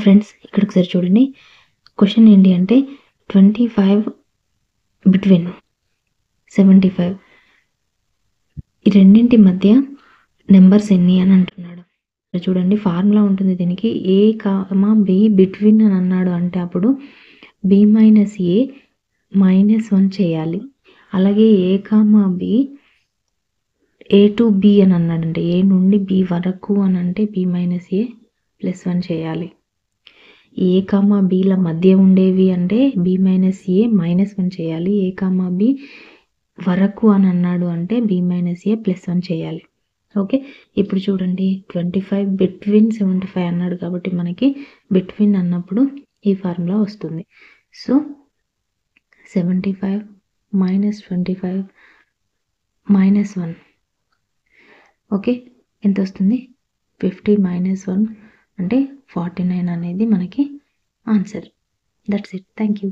Friends ఇక్కడ ఒకసారి చూడండి. క్వశ్చన్ ఏంటి అంటే 25 బిట్వీన్ 75 ఈ రెండింటి మధ్య నెంబర్స్ ఎన్ని అని అంటున్నాడు. చూడండి ఫార్ములా ఉంటుంది దీనికి. ఏ కామా బి బిట్వీన్ అని అన్నాడు అంటే అప్పుడు బి మైనస్ ఏ -1 చేయాలి. అలాగే A comma B A to B అని అన్నాడంటే ఏ నుండి బి వరకు అని అంటే బి మైనస్ ఏ +1 చేయాలి. ఏ కామా బిల మధ్య ఉండేవి అంటే బి మైనస్ ఏ -1 చేయాలి. ఏ కామా బి వరకు అని అన్నాడు అంటే బి మైనస్ ఏ +1 చేయాలి. ఓకే, ఇప్పుడు చూడండి 25 బిట్వీన్ 75 అన్నాడు కాబట్టి మనకి బిట్వీన్ అన్నప్పుడు ఈ ఫార్ములా వస్తుంది. సో 75 - 25 -1 ఓకే, ఎంత వస్తుంది? 50 - 1 అంటే 49 అనేది మనకి answer. That's it. Thank you.